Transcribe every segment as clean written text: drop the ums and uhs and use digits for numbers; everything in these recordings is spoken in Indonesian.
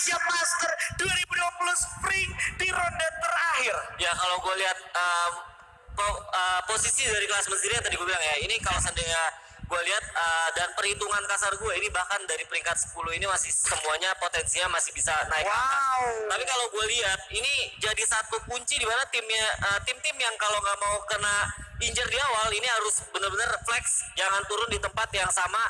Indonesia Master 2020 Spring di ronde terakhir. Ya kalau gue lihat posisi dari kelas sendiri yang tadi gue bilang ya, ini kalau seandainya gue lihat dan perhitungan kasar gue ini bahkan dari peringkat 10 ini masih semuanya potensinya masih bisa naik. Wow. Tapi kalau gue lihat ini jadi satu kunci di mana timnya tim-tim yang kalau nggak mau kena injer di awal ini harus benar-benar flex, jangan turun di tempat yang sama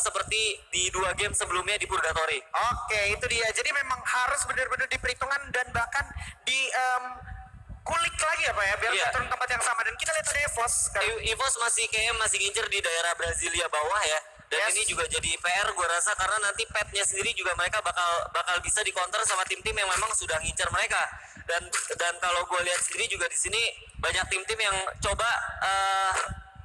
seperti di 2 game sebelumnya di Purgatory. Oke, itu dia. Jadi memang harus benar-benar diperhitungkan dan bahkan di kulik lagi ya Pak ya, biar Iya. turun tempat yang sama. Dan kita lihat ada Evos kan. EVOS masih ngincer di daerah Brasilia bawah ya. Dan Yes. ini juga jadi PR gue rasa karena nanti petnya sendiri juga mereka bakal bisa dikonter sama tim-tim yang memang sudah ngincer mereka. Dan kalau gue lihat sendiri juga di sini banyak tim-tim yang coba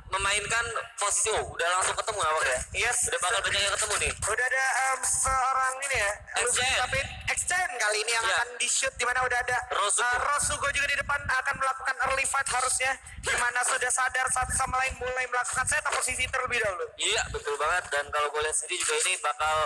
memainkan posisi udah langsung ketemu apa ya? Yes. Udah bakal banyak yang ketemu nih. Udah ada seorang ini ya, Extend. tapi Extend kali ini yang Iya. akan di shoot, di mana udah ada Rosugo. Rosugo juga di depan akan melakukan early fight harusnya, di mana sudah sadar satu sama lain mulai melakukan setup posisi terlebih dahulu. Iya betul banget, dan kalau gue lihat sendiri juga ini bakal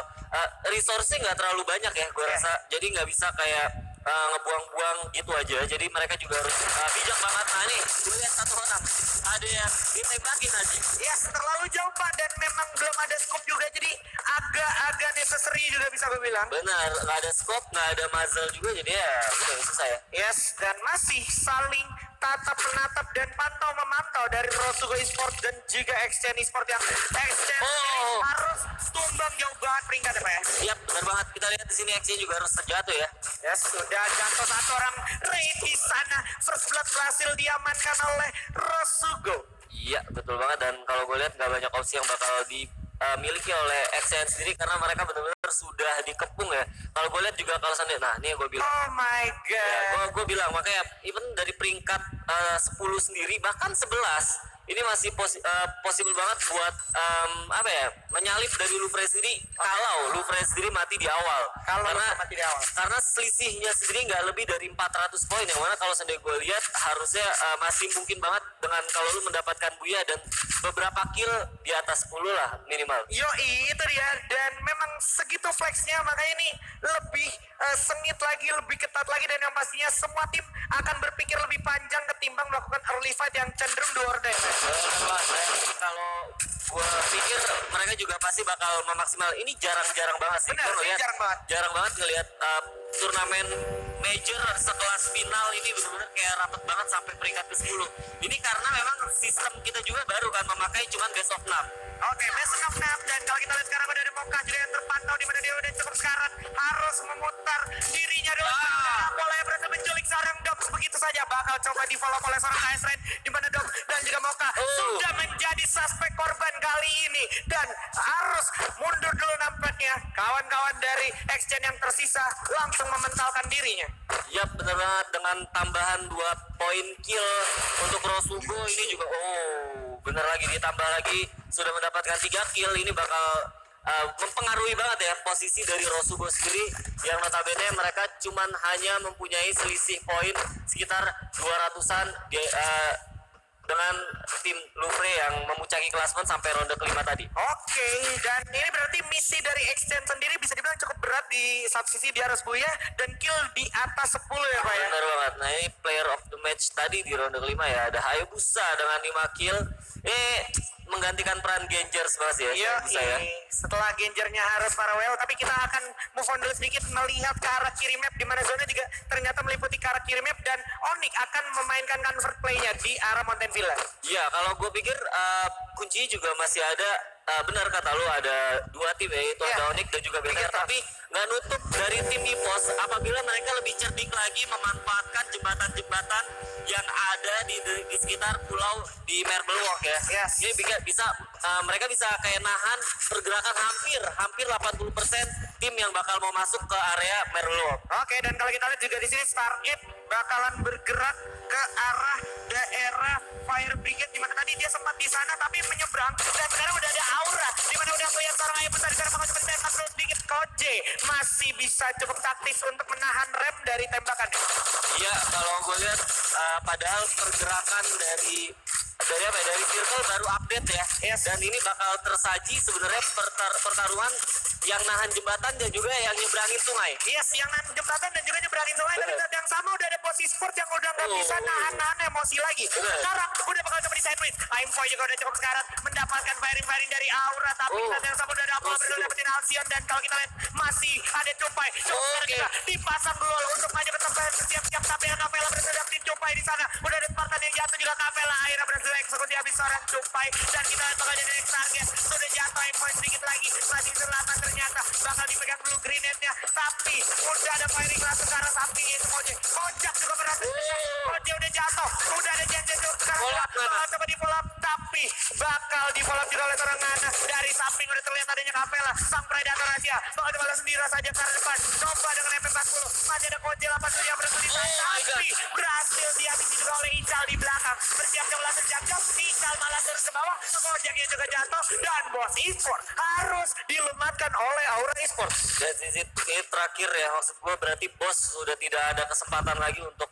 resource-nya nggak terlalu banyak ya gue rasa, jadi nggak bisa kayak ngebuang-buang gitu aja, jadi mereka juga harus bijak banget. Nah nih gue lihat satu orang ada yang ditembakin aja. Yes, terlalu jauh Pak, dan memang belum ada scope juga, jadi agak necessary juga bisa gue bilang. Benar, nggak ada scope, nggak ada muzzle juga, jadi ya udah susah ya. Yes, dan masih saling tatap menatap dan pantau memantau dari Rosugo Esports dan juga Exchange Esports yang Exchange Oh. harus tumbang jauh banget peringkat ya Pak ya. Iya benar banget, kita lihat di sini aksi juga harus terjatuh ya. Yes, sudah jatuh satu orang. Ray di sana, first blood berhasil diamankan oleh Rosugo. Iya betul banget, dan kalau gue lihat nggak banyak opsi yang bakal dimiliki oleh XN sendiri karena mereka benar-benar sudah dikepung ya. Kalau gue lihat juga kalau seandainya, nah ini yang gue bilang. Oh my god. Ya, gue bilang makanya even dari peringkat 10 sendiri bahkan 11 ini masih possible banget buat apa ya, menyalip dari Louvre sendiri kalau Louvre sendiri mati di awal. Kalau karena mati di awal. karena selisihnya sendiri nggak lebih dari 400 poin, yang mana kalau seandainya gue lihat harusnya masih mungkin banget dengan kalau lu mendapatkan buya dan beberapa kill di atas 10 lah minimal. Yoi, itu dia. Dan memang segitu flexnya, makanya ini lebih sengit lagi, lebih ketat lagi, dan yang pastinya semua tim akan berpikir lebih panjang ketimbang melakukan early fight yang cenderung do or die. Kalau gue pikir mereka juga pasti bakal memaksimal. Ini jarang-jarang banget sih. Benar, Gua ngeliat, jarang banget. ngelihat turnamen major sekelas final ini benar-benar kayak rapet banget sampai peringkat ke-10. Ini karena memang sistem kita juga baru kan memakai cuman best of 6. Oke, best of 6, dan kalau kita lihat sekarang udah ada Moka juga yang terpantau, di mana dia udah cukup sekarat, harus memutar dirinya dulu. Bola yang berhasil menculik sarang Doms begitu saja, bakal coba di follow oleh seorang KS Rain, di mana Doms dan juga Moka sudah menjadi suspek korban kali ini, dan harus mundur dulu nampaknya. Kawan-kawan dari Exchange yang tersisa langsung mementalkan dirinya. Ya benar banget, dengan tambahan 2 poin kill untuk Rosugo ini juga bener lagi ditambah lagi sudah mendapatkan 3 kill, ini bakal mempengaruhi banget ya posisi dari Rosugo sendiri yang notabene mereka cuman hanya mempunyai selisih poin sekitar 200-an dengan tim Louvre yang memuncaki klasmen sampai ronde kelima tadi. Oke, dan ini berarti misi dari Exchange sendiri bisa dibilang cukup berat. Di satu sisi dia harus buya dan kill di atas 10 ya Pak ya. Benar banget. Nah ini player of the match tadi di ronde kelima ya, ada Hayabusa dengan 5 kill. Menggantikan peran Gengers banget ya. Iya, ya. Setelah Genjernya harus Farewell, tapi kita akan move on dulu sedikit melihat ke arah kiri map, di mana zona juga ternyata meliputi ke arah kiri map, dan Onyx akan memainkan convert play-nya di arah Mountain Villa. Iya, kalau gue pikir kuncinya juga masih ada. Benar kata lu, ada 2 tim ya, itu ada Onyx dan juga BTR, tapi nggak nutup dari tim EVOS apabila mereka lebih cerdik lagi memanfaatkan jembatan-jembatan yang ada di sekitar pulau di Marble Walk ya. Yes. Ini bisa mereka bisa kayak nahan pergerakan hampir 80% tim yang bakal mau masuk ke area Marble Walk. Oke, dan kalau kita lihat juga di sini Stargate bakalan bergerak ke arah daerah Fire Brigade, di mana tadi dia sempat di sana tapi menyeberang, dan sekarang udah ada Aura, di mana udah melihat seorang Hayabusa di sana mencoba tembak terus sedikit. Koje masih bisa cukup taktis untuk menahan rem dari tembakan. Iya, kalau gue lihat padahal pergerakan dari dari apa ya, dari Circle baru update ya. Yes. Dan ini bakal tersaji sebenarnya pertaruhan yang nahan jembatan dan juga yang nyebrangin sungai. Yes, yang nahan jembatan dan juga nyebrangin sungai. Dan di saat yang sama udah ada posisi sport yang udah nggak bisa nahan emosi lagi. Sekarang udah bakal coba di sideways. Aimfoy juga udah cukup sekarat mendapatkan firing dari Aura. Tapi di saat yang sama udah ada Apollo berhasil dapetin Alcyon. Dan kalau kita lihat masih ada Cupai. Cukup juga dipasang dulu untuk maju ke tempat bersiap-siap. Tapi yang Kapela berhasil dapetin Cupai di sana. Udah ada Spartan yang jatuh juga Kapela. Akhirnya berhasil eksekusi habis seorang Cupai. Dan kita lihat bakal jadi next target. Sudah jatuh Aimfoy sedikit lagi. Masih selatan ternyata bakal dipegang dulu grenade-nya. Tapi udah ada firing langsung ke arah sampingnya itu Koje. Kojak juga berhasil. Koje udah jatuh. Udah ada janji sekarang. Bakal coba di follow up. Tapi bakal di follow up juga oleh seorang Nana. Dari samping udah terlihat adanya Kapela. Sang Predator Asia. Bakal dibalas sendiri saja ke arah depan. Coba dengan MP40. Masih ada Koje 8 yang berhasil ditahan. Tapi berhasil dihabisi juga oleh Ical di belakang. Bersiap-siap langsung jatuh. Ical malah terus ke bawah. Kojaknya juga jatuh. Dan bos e-sport harus dilumatkan oleh Aura e-sport. Dan sisi ini terakhir ya, maksud gue berarti bos sudah tidak ada kesempatan lagi untuk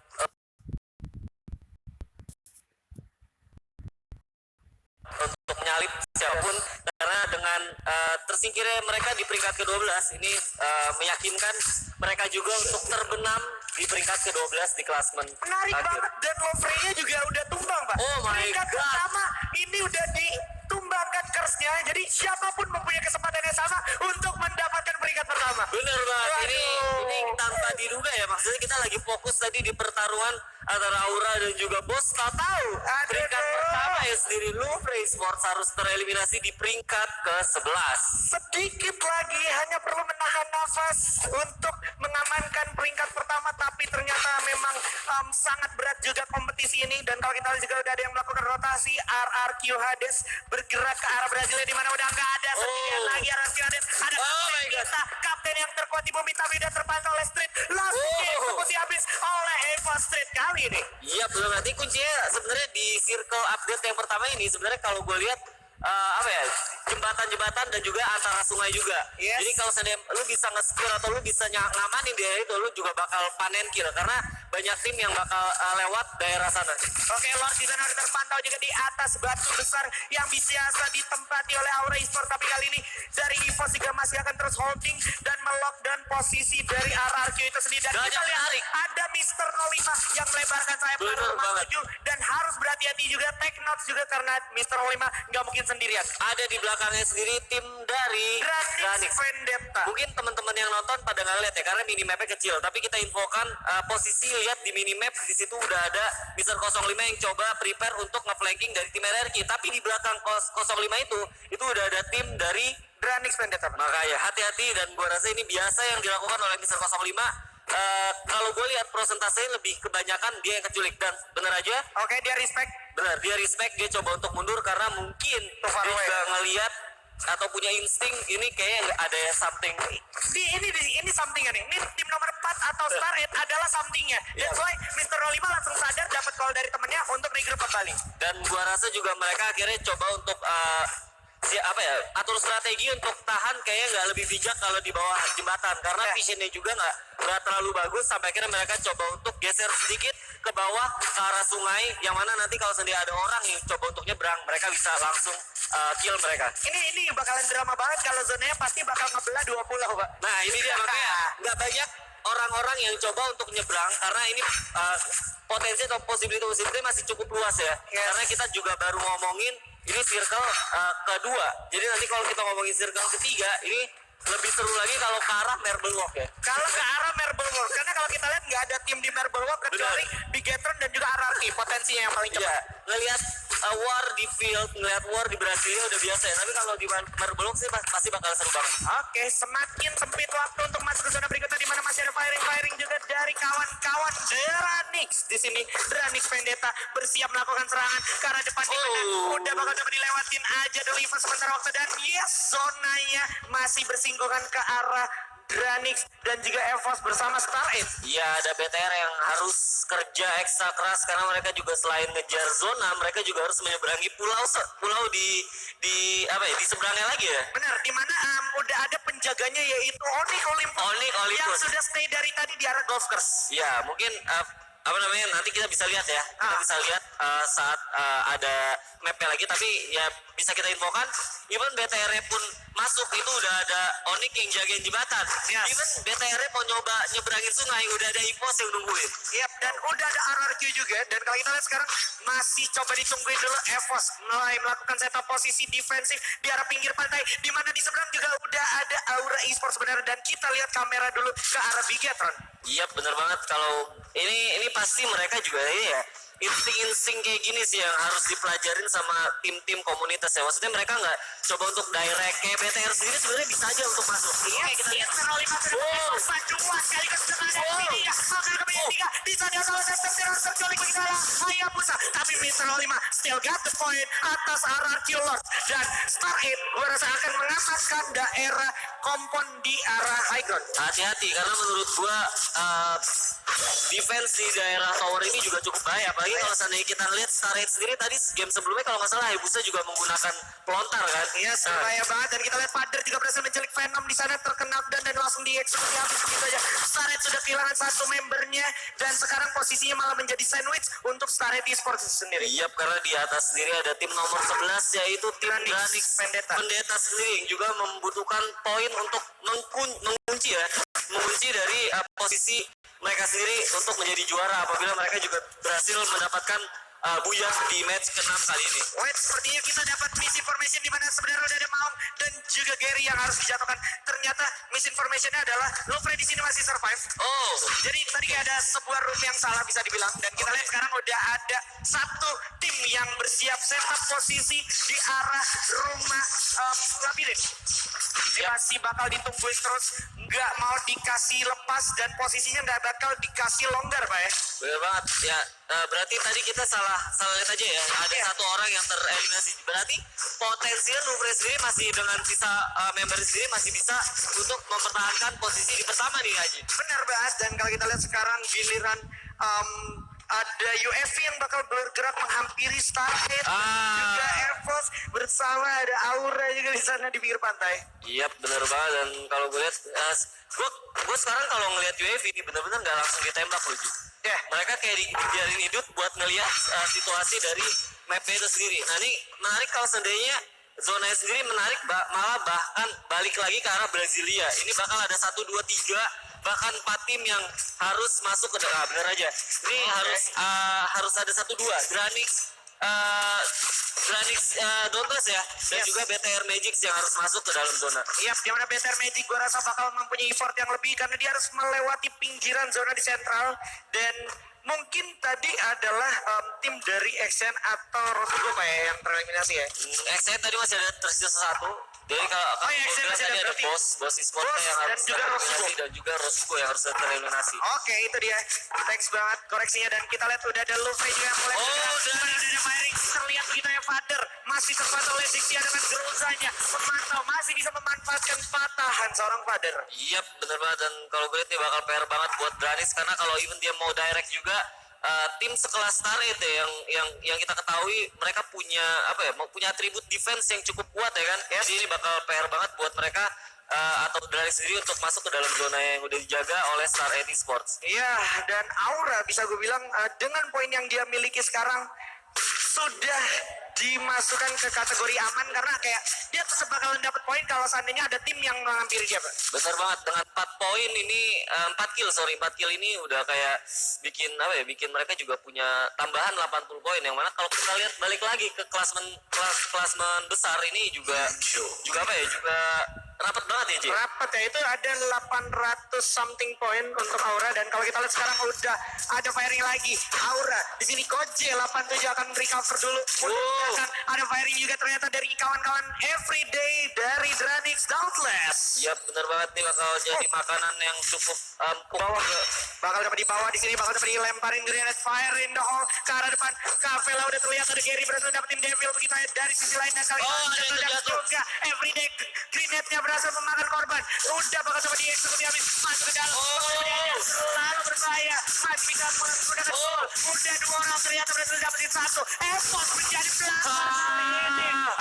menyalip siapapun, karena dengan tersingkirnya mereka di peringkat ke-12 ini meyakinkan mereka juga untuk terbenam di peringkat ke-12 di klasmen. Menarik banget, dan Lovre-nya juga udah tumbang, Pak. Oh my peringkat God. pertama ini udah ditumbangkan curse-nya. Jadi siapapun mempunyai kesempatan yang sama untuk mendapatkan peringkat pertama. Bener banget, ini tanpa diduga ya, maksudnya kita lagi fokus tadi di pertarungan antara Aura dan juga bos, tahu peringkat pertama ya sendiri Louvre Esports harus tereliminasi di peringkat ke-11. Sedikit lagi, hanya perlu menahan nafas untuk mengamankan peringkat pertama, tapi ternyata memang sangat berat juga kompetisi ini. Dan kalau kita lihat juga udah ada yang melakukan rotasi. RRQ Hades bergerak ke arah Brasilia, di mana udah nggak ada sendirian lagi RRQ Hades. Ada kapten kita, kapten yang terkuat di bumi, tapi udah terpantau oleh Street. Langsung dieksekusi habis oleh Eva Street kali ini. Iya betul, nanti kuncinya sebenarnya di circle update yang pertama ini sebenarnya kalau gue lihat apa ya, jembatan-jembatan dan juga antara sungai juga. Yes. Jadi kalau seandainya lu bisa nge-skill atau lu bisa ngamanin di daerah itu, lu juga bakal panen kill karena banyak tim yang bakal lewat daerah sana. Oke, Lord di sana terpantau juga di atas batu besar yang biasa ditempati oleh Aura Esports, tapi kali ini dari EVOS juga masih akan terus holding dan melockdown posisi dari RRQ itu sendiri. Dan kita lihat ada Mr. 05 yang melebarkan sayap ke arah rumah menuju, dan harus berhati-hati juga take notes juga karena Mr. 05 nggak mungkin sendirian. Ada di belakangnya sendiri tim dari Granix Vendetta. Mungkin teman-teman yang nonton pada nggak lihat ya karena minimapnya kecil, tapi kita infokan posisi, lihat di minimap di situ udah ada Mr. 05 yang coba prepare untuk nge-flanking dari tim RRQ, tapi di belakang 05 itu udah ada tim dari Granix Vendetta. makanya hati-hati, dan gua rasa ini biasa yang dilakukan oleh Mr. 05. Kalau gue lihat prosentasenya lebih kebanyakan dia yang keculik, dan bener aja. Oke, dia respect. Benar, dia respect, dia coba untuk mundur karena mungkin dia juga ngelihat atau punya insting ini kayaknya ada ya something. Ini somethingnya nih. Ini tim nomor 4 atau Star 8 adalah somethingnya. That's why Mr. 05 langsung sadar dapat call dari temennya untuk regroup kembali. Dan gua rasa juga mereka akhirnya coba untuk atur strategi untuk tahan, kayaknya nggak lebih bijak kalau di bawah jembatan karena visionnya juga nggak terlalu bagus, sampai akhirnya mereka coba untuk geser sedikit ke bawah ke arah sungai, yang mana nanti kalau sendiri ada orang yang coba untuk nyebrang, mereka bisa langsung kill mereka. Ini bakalan drama banget kalau zonanya pasti bakal ngebelah 2 pulau, Pak. Nah ini dia, makanya nggak banyak orang-orang yang coba untuk nyebrang karena ini potensi atau possibility masih cukup luas ya. Karena kita juga baru ngomongin ini circle kedua. Jadi nanti kalau kita ngomongin circle ketiga, ini lebih seru lagi kalau ke arah Marble Walk ya. Kalau ke arah Marble Walk, karena kalau kita lihat nggak ada tim di Marble Walk kecuali Bigetron dan juga RRQ, potensinya yang paling cepat. Ya, ngelihat war di field, ngelihat war di Brasilia udah biasa ya. Tapi kalau di Marble Walk sih pasti bakal seru banget. Oke, semakin sempit waktu untuk masuk ke zona berikutnya, di mana masih ada firing juga dari kawan-kawan Dranix. Di sini Dranix Vendetta bersiap melakukan serangan ke arah depan, di mana udah bakal coba dilewatin aja dulu Ivan sementara waktu, dan yes, zonanya masih bersinggungan ke arah Dranix dan juga EVOS bersama Star 8. Iya, ada BTR yang harus kerja ekstra keras karena mereka juga selain ngejar zona, mereka juga harus menyeberangi pulau di seberangnya lagi ya. Benar, di mana udah ada penjaganya yaitu Onyx Olympus Onyx Olympus yang sudah stay dari tadi di arah golf course. Ya, mungkin apa namanya, nanti kita bisa lihat ya, kita bisa lihat saat ada mapnya lagi. Tapi ya bisa kita infokan, even BTR pun masuk itu udah ada Onyx yang jagain jembatan. Yes. Even BTR mau nyoba nyeberangin sungai, udah ada Ipos yang nungguin. Yap, dan udah ada RRQ juga. Dan kalau kita lihat sekarang masih coba ditungguin dulu Evos mulai melakukan setup posisi defensif di arah pinggir pantai, di mana di seberang juga udah ada Aura Esports sebenarnya. Dan kita lihat kamera dulu ke arah Bigetron. Iya bener banget. Kalau ini pasti mereka juga ini ya, insting kayak gini sih yang harus dipelajarin sama tim-tim komunitas ya. Maksudnya mereka nggak coba untuk direct kayak BTR sendiri, sebenarnya bisa aja untuk masuk. Iya, kita lihat terlalu lima dua sekaligus dengan Nvidia. Akan kemudian tiga di sana salah satu tercolok bagi salah Hayabusa. Tapi Mr. Olima still got the point atas RRQ Lord dan Star 8. Gua rasa akan mengamankan daerah kompon di arah high ground. Hati-hati karena menurut gua defense di daerah tower ini juga cukup bahaya. Apalagi kalau seandainya kita lihat Star 8 sendiri tadi game sebelumnya kalau nggak salah Hayabusa juga menggunakan pelontar kan. Iya, bahaya banget. Dan kita lihat Father juga berhasil mencelik Venom di sana, terkena dan langsung dieksekusi habis begitu aja. Star 8 sudah kehilangan satu membernya dan sekarang posisinya malah menjadi sandwich untuk Star 8 Esports sendiri. Iya, karena di atas sendiri ada tim nomor 11 yaitu tim Granix Pendeta sendiri yang juga membutuhkan poin untuk mengunci dari posisi mereka sendiri untuk menjadi juara apabila mereka juga berhasil mendapatkan buyar di match ke-6 kali ini. Wait, sepertinya kita dapat misinformation di mana sebenarnya udah ada Maung dan juga Gary yang harus dijatuhkan. Ternyata misinformationnya adalah Lufre di sini masih survive. Oh, jadi tadi ada sebuah room yang salah bisa dibilang, dan kita lihat sekarang udah ada satu tim yang bersiap setup posisi di arah rumah labirin. Masih bakal ditungguin terus, nggak mau dikasih lepas dan posisinya nggak bakal dikasih longgar, Pak ya. benar banget ya. Berarti tadi kita salah lihat aja ya. Ada satu orang yang tereliminasi. Berarti potensinya Lufre sendiri masih dengan sisa member sendiri masih bisa untuk mempertahankan posisi di pertama nih Haji. Benar banget. Dan kalau kita lihat sekarang giliran ada UFV yang bakal bergerak menghampiri Stargate, juga Evos bersama ada Aura juga di sana di pinggir pantai. Iya benar banget. Dan kalau gue lihat, gue sekarang kalau ngelihat UAV ini benar-benar nggak langsung ditembak loh Ju. Ya, Mereka kayak dibiarin hidup buat ngelihat situasi dari mapnya itu sendiri. Nah ini menarik kalau seandainya zonanya sendiri menarik, malah bahkan balik lagi ke arah Brasilia. Ini bakal ada 1, 2, 3 bahkan 4 tim yang harus masuk ke dalam. Bener aja. Ini harus ada 1, 2 Granix Dauntless ya, dan juga BTR Magic yang harus masuk ke dalam zona. Iya, di mana BTR Magic gua rasa bakal mempunyai effort yang lebih karena dia harus melewati pinggiran zona di sentral, dan mungkin tadi adalah tim dari Action atau Rosugo Pak ya, yang tereliminasi ya. Saya tadi masih ada tersisa 1. Jadi kalau Action masih tadi ada berarti. Bos Esports yang dan harus juga tereliminasi dan juga Rosugo yang harus tereliminasi. Oke, itu dia. Thanks banget koreksinya, dan kita lihat udah ada Lufre juga yang mulai bergerak. Udah ada firing, terlihat begitu ya. Father masih terpantau oleh Zixia dengan grozanya, memantau, masih bisa memanfaatkan patahan seorang Father. Iya bener banget. Dan kalau gue lihat nih bakal PR banget buat Granix, karena kalau even dia mau direct juga tim sekelas Star itu yang kita ketahui mereka punya punya atribut defense yang cukup kuat ya kan. Jadi ini bakal PR banget buat mereka atau Granix sendiri untuk masuk ke dalam zona yang udah dijaga oleh Star 8 Esports. Iya, dan Aura bisa gue bilang dengan poin yang dia miliki sekarang sudah dimasukkan ke kategori aman, karena kayak dia tetap bakalan dapat poin kalau seandainya ada tim yang menghampiri dia, Pak. Benar banget, dengan 4 poin ini 4 kill ini udah kayak bikin mereka juga punya tambahan 80 poin, yang mana kalau kita lihat balik lagi ke klasmen besar ini juga rapat banget ya, Ji. Rapat ya, itu ada 800 something poin untuk Aura, dan kalau kita lihat sekarang udah ada firing lagi. Aura di sini Koje 87 akan recover dulu. Akan ada firing juga ternyata dari kawan-kawan Everyday dari Granix Dauntless. Iya benar banget nih, bakal jadi makanan yang cukup empuk. Bakal dapat dibawa di sini, bakal dapat dilemparin grenade fire in the hole ke arah depan. Kavela udah terlihat ada Gary berhasil dapetin Devil begitu ya dari sisi lain, dan kali ini ada juga Everyday grenade-nya berhasil memakan korban. Udah bakal coba dieksekusi habis. Masuk ke dalam. Selalu berbahaya. Masih bisa menggunakan gol. Udah 2 orang ternyata berhasil dapetin 1. Evos menjadi pelakon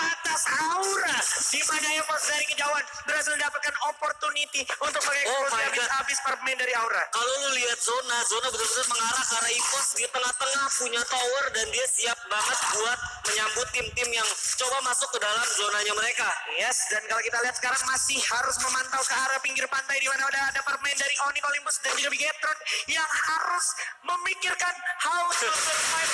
atas Aura. Di mana Evos dari kejauhan berhasil mendapatkan opportunity untuk mengeksekusi habis permain dari Aura. Kalau lu lihat zona benar-benar mengarah ke arah EVOS di tengah-tengah punya tower dan dia siap banget buat menyambut tim-tim yang coba masuk ke dalam zonanya mereka. Yes, dan kalau kita lihat sekarang masih harus memantau ke arah pinggir pantai di mana ada permain dari Onyx Olympus dan juga Bigetron yang harus memikirkan how to survive.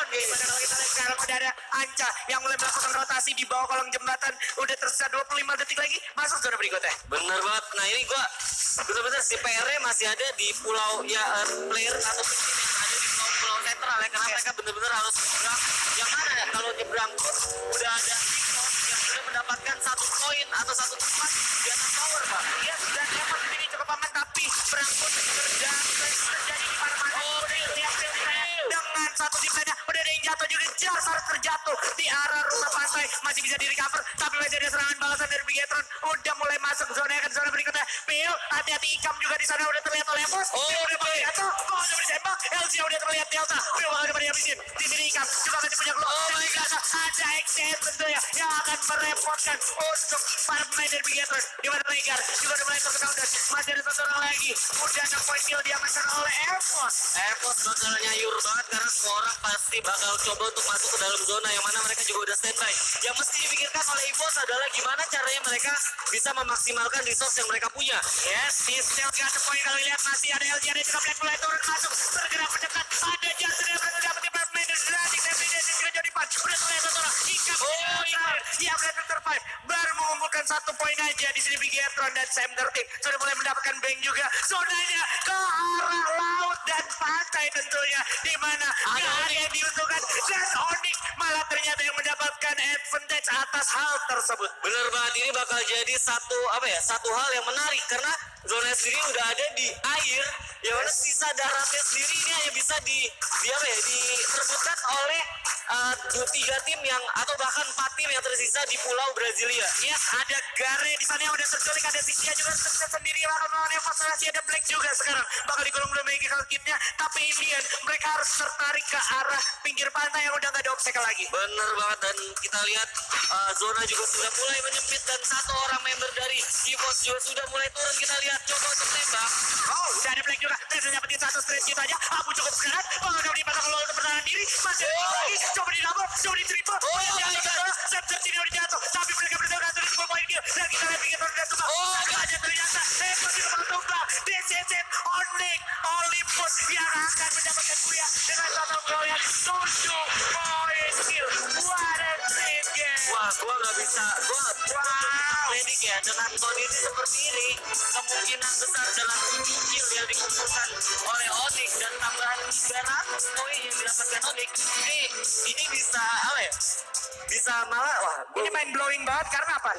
Dimana kalau kita lihat sekarang udah ada Anca yang mulai melakukan rotasi di bawah kolong jembatan. Udah tersisa 25 detik lagi masuk zona berikutnya. Bener banget. Nah ini gua bener-bener si PR-nya masih ada di pulau ya player atau tim yang ada di pulau sentral ya karena mereka bener-bener harus nyebrang. Yang mana ya kalau nyebrang pun udah ada Victor yang sudah mendapatkan 1 poin atau 1 tempat di atas tower, Pak. Yes, dan emang ini cukup aman tapi perang pun terjadi di mana-mana. Dengan 1 defense udah ada yang jatuh juga. Jars harus terjatuh di arah rumah pantai. Masih bisa di recover tapi masih ada serangan balasan dari Bigetron. Udah mulai masuk zona yang zona berikutnya. Pil, hati-hati Ikam juga di sana udah terlihat oleh Evos. Udah bakal jatuh. Udah ditembak. LG udah terlihat Delta. Udah bakal dapat dihabisin. Di sini Ikam juga masih punya keluar. Oh my god. Ada XN tentunya yang akan merepotkan untuk para pemain dari Bigetron. Di mana Regar juga udah mulai terkenal dan masih ada 1 orang lagi. Udah 6 poin kill diamankan oleh Evos. EVOS bakal nyayur banget karena semua orang pasti bakal coba untuk masuk ke dalam zona yang mana mereka juga udah standby. Yang mesti dipikirkan oleh EVOS adalah gimana caranya mereka bisa memaksimalkan resource yang mereka punya. Yes, di still gak ada poin kalau lihat masih ada LG ada juga Black mulai turun masuk bergerak mendekat ada Jansen yang berhasil dapetin pemain dari Zeratik dan Beda dan juga Jody Pan udah terlihat 1 orang Ikam dia berhasil survive baru mengumpulkan 1 poin aja di sini Bigetron dan Sam 13 sudah mulai mendapatkan bank juga zonanya ke arah laut dan pantai tentunya di mana gak ada yang diuntungkan dan Onyx malah ternyata yang mendapatkan advantage atas hal tersebut. Bener banget, ini bakal jadi satu hal yang menarik karena zona sendiri udah ada di air, ya mana sisa daratnya sendiri ini hanya bisa diperebutkan oleh 3 tim yang atau bahkan 4 tim yang tersisa di Pulau Brasilia. Yes, ada Gare di sana yang udah terculik, ada Zixia juga terculik sendiri bakal melawan Evos, masih ada Black juga sekarang bakal digolong dulu magical kitnya, tapi Indian mereka harus tertarik ke arah pinggir pantai yang udah gak ada obstacle lagi. Bener banget dan kita lihat zona juga sudah mulai menyempit dan 1 orang member dari EVOS juga sudah mulai turun. Kita lihat coba untuk tembak. Oh, udah ada Black juga, berhasil dapetin 1 straight gitu aja. Abu cukup sekarang, udah dipasang keluar untuk pertahanan diri, masih ada lagi, coba di double, coba di triple. Septer sini udah jatuh, tapi mereka berhasil ngatur di 10 poin kill. Dan kita lihat Bigetron udah tumbang. Gak ada ternyata, Evos juga bakal tumbang. DCC Onyx Olympus yang akan mendapatkan kuliah dengan total keroyan 7 poin kill. What a great game. Wah, gua predik ya dengan kondisi seperti ini kemungkinan besar dalam 7 kill yang dikumpulkan oleh Onyx dan tambahan 300 poin yang didapatkan Onyx ini bisa bisa malah Ini main blowing banget karena apa?